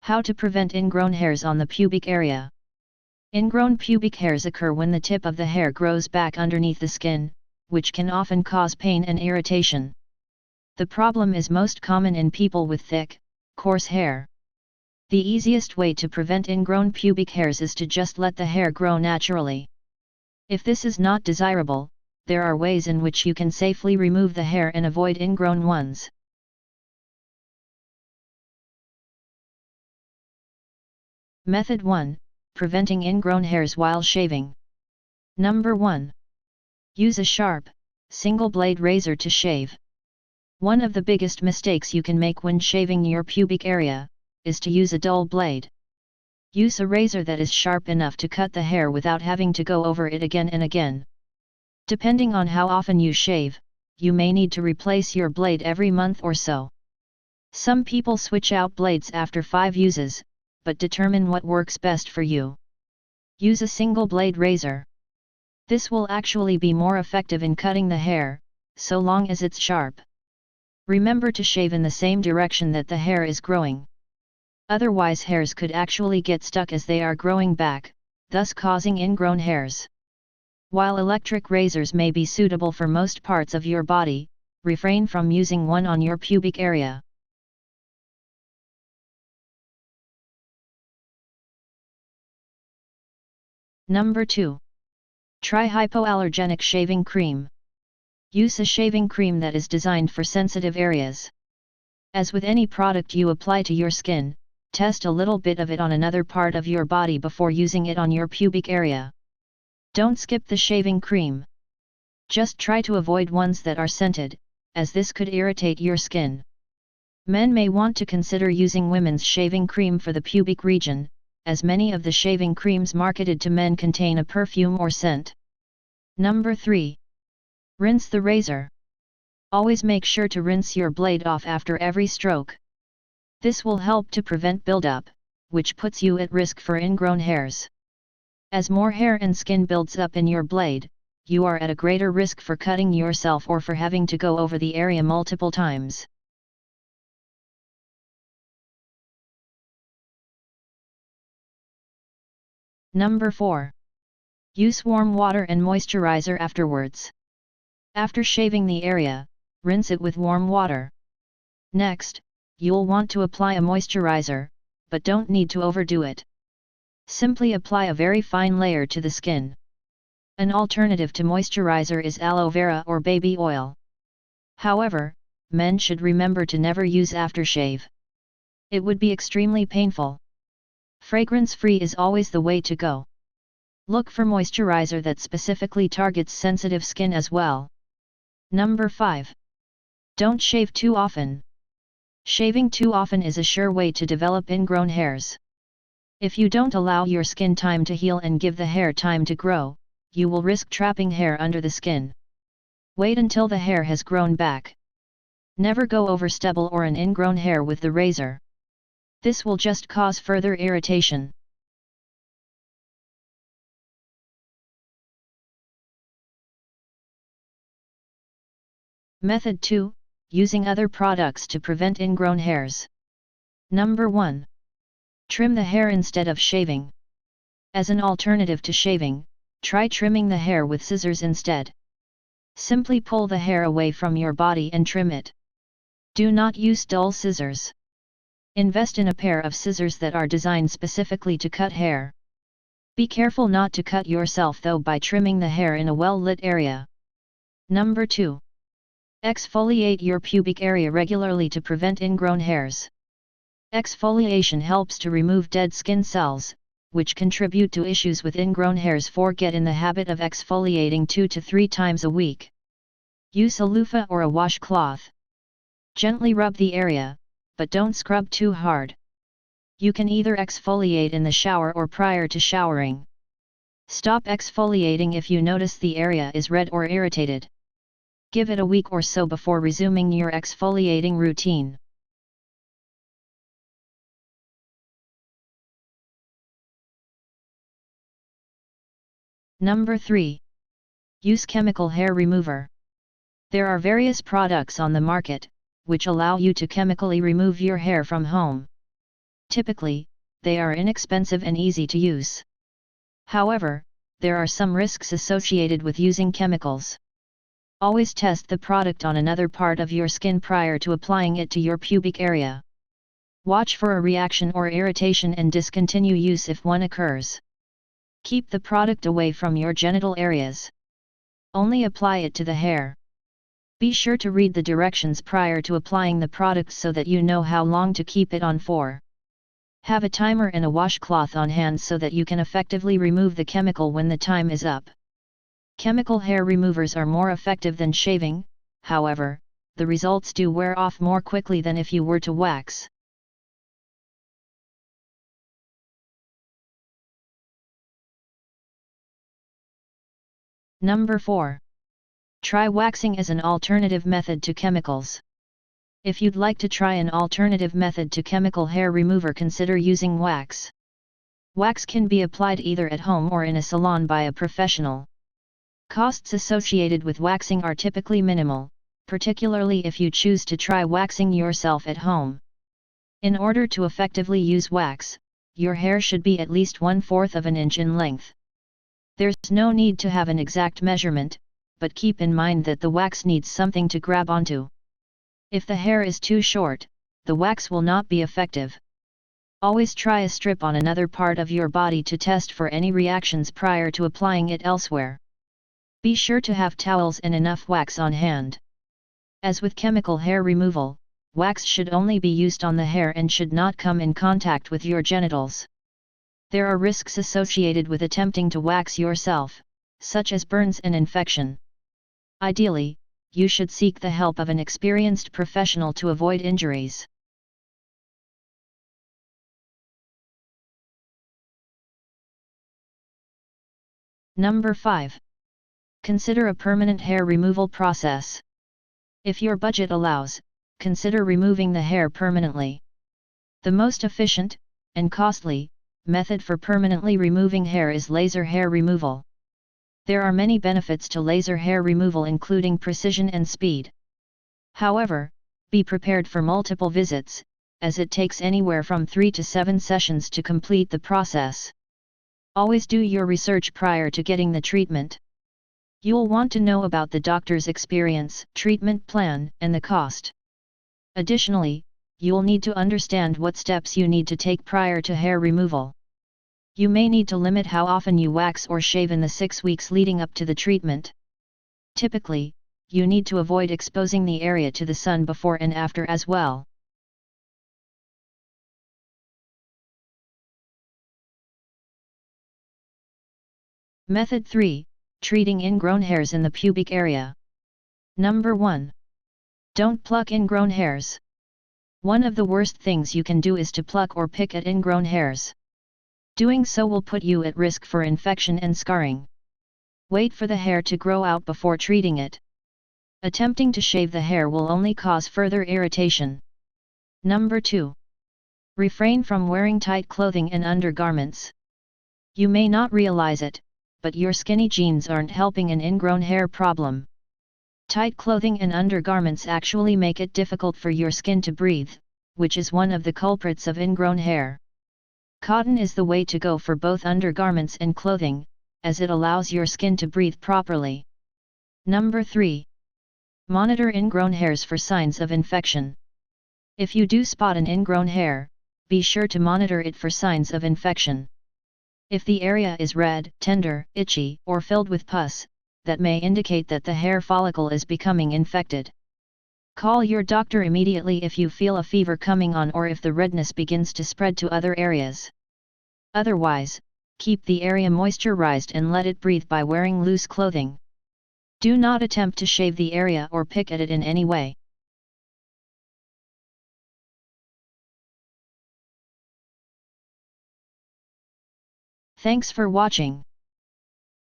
How to prevent ingrown hairs on the pubic area. Ingrown pubic hairs occur when the tip of the hair grows back underneath the skin, which can often cause pain and irritation. The problem is most common in people with thick, coarse hair. The easiest way to prevent ingrown pubic hairs is to just let the hair grow naturally. If this is not desirable, there are ways in which you can safely remove the hair and avoid ingrown ones. Method 1. Preventing ingrown hairs while shaving. Number 1. Use a sharp, single-blade razor to shave. One of the biggest mistakes you can make when shaving your pubic area is to use a dull blade. Use a razor that is sharp enough to cut the hair without having to go over it again and again. Depending on how often you shave, you may need to replace your blade every month or so. Some people switch out blades after 5 uses, but determine what works best for you. Use a single blade razor. This will actually be more effective in cutting the hair, so long as it's sharp. Remember to shave in the same direction that the hair is growing. Otherwise hairs could actually get stuck as they are growing back, thus causing ingrown hairs. While electric razors may be suitable for most parts of your body, refrain from using one on your pubic area. Number 2. Try hypoallergenic shaving cream. Use a shaving cream that is designed for sensitive areas. As with any product you apply to your skin, test a little bit of it on another part of your body before using it on your pubic area. Don't skip the shaving cream. Just try to avoid ones that are scented, as this could irritate your skin. Men may want to consider using women's shaving cream for the pubic region, as many of the shaving creams marketed to men contain a perfume or scent. Number 3. Rinse the razor. Always make sure to rinse your blade off after every stroke. This will help to prevent buildup, which puts you at risk for ingrown hairs. As more hair and skin builds up in your blade, you are at a greater risk for cutting yourself or for having to go over the area multiple times. Number 4. Use warm water and moisturizer afterwards. After shaving the area, rinse it with warm water. Next, you'll want to apply a moisturizer, but don't need to overdo it. Simply apply a very fine layer to the skin. An alternative to moisturizer is aloe vera or baby oil. However, men should remember to never use aftershave. It would be extremely painful. Fragrance-free is always the way to go. Look for moisturizer that specifically targets sensitive skin as well. Number 5. Don't shave too often. Shaving too often is a sure way to develop ingrown hairs. If you don't allow your skin time to heal and give the hair time to grow, you will risk trapping hair under the skin. Wait until the hair has grown back. Never go over stubble or an ingrown hair with the razor. This will just cause further irritation. Method 2. Using other products to prevent ingrown hairs. Number 1. Trim the hair instead of shaving. As an alternative to shaving, try trimming the hair with scissors instead. Simply pull the hair away from your body and trim it. Do not use dull scissors. Invest in a pair of scissors that are designed specifically to cut hair. Be careful not to cut yourself though by trimming the hair in a well-lit area. Number 2. Exfoliate your pubic area regularly to prevent ingrown hairs. Exfoliation helps to remove dead skin cells, which contribute to issues with ingrown hairs. Get in the habit of exfoliating 2 to 3 times a week. Use a loofah or a washcloth. Gently rub the area, but don't scrub too hard. You can either exfoliate in the shower or prior to showering. Stop exfoliating if you notice the area is red or irritated. Give it a week or so before resuming your exfoliating routine. Number 3. Use chemical hair remover. There are various products on the market, which allow you to chemically remove your hair from home. Typically, they are inexpensive and easy to use. However, there are some risks associated with using chemicals. Always test the product on another part of your skin prior to applying it to your pubic area. Watch for a reaction or irritation and discontinue use if one occurs. Keep the product away from your genital areas. Only apply it to the hair. Be sure to read the directions prior to applying the product so that you know how long to keep it on for. Have a timer and a washcloth on hand so that you can effectively remove the chemical when the time is up. Chemical hair removers are more effective than shaving, however, the results do wear off more quickly than if you were to wax. Number 4. Try waxing as an alternative method to chemicals. If you'd like to try an alternative method to chemical hair remover, consider using wax. Wax can be applied either at home or in a salon by a professional. Costs associated with waxing are typically minimal, particularly if you choose to try waxing yourself at home. In order to effectively use wax, your hair should be at least 1/4 of an inch in length. There's no need to have an exact measurement, but keep in mind that the wax needs something to grab onto. If the hair is too short, the wax will not be effective. Always try a strip on another part of your body to test for any reactions prior to applying it elsewhere. Be sure to have towels and enough wax on hand. As with chemical hair removal, wax should only be used on the hair and should not come in contact with your genitals. There are risks associated with attempting to wax yourself, such as burns and infection. Ideally, you should seek the help of an experienced professional to avoid injuries. Number 5. Consider a permanent hair removal process. If your budget allows, consider removing the hair permanently. The most efficient, and costly, method for permanently removing hair is laser hair removal. There are many benefits to laser hair removal, including precision and speed. However, be prepared for multiple visits, as it takes anywhere from 3 to 7 sessions to complete the process. Always do your research prior to getting the treatment. You'll want to know about the doctor's experience, treatment plan, and the cost. Additionally, you'll need to understand what steps you need to take prior to hair removal. You may need to limit how often you wax or shave in the 6 weeks leading up to the treatment. Typically, you need to avoid exposing the area to the sun before and after as well. Method 3. Treating ingrown hairs in the pubic area. Number 1. Don't pluck ingrown hairs. One of the worst things you can do is to pluck or pick at ingrown hairs. Doing so will put you at risk for infection and scarring. Wait for the hair to grow out before treating it. Attempting to shave the hair will only cause further irritation. Number 2. Refrain from wearing tight clothing and undergarments. You may not realize it, but your skinny jeans aren't helping an ingrown hair problem. Tight clothing and undergarments actually make it difficult for your skin to breathe, which is one of the culprits of ingrown hair. Cotton is the way to go for both undergarments and clothing, as it allows your skin to breathe properly. Number 3. Monitor ingrown hairs for signs of infection. If you do spot an ingrown hair, be sure to monitor it for signs of infection. If the area is red, tender, itchy, or filled with pus, that may indicate that the hair follicle is becoming infected. Call your doctor immediately if you feel a fever coming on or if the redness begins to spread to other areas. Otherwise, keep the area moisturized and let it breathe by wearing loose clothing. Do not attempt to shave the area or pick at it in any way. Thanks for watching.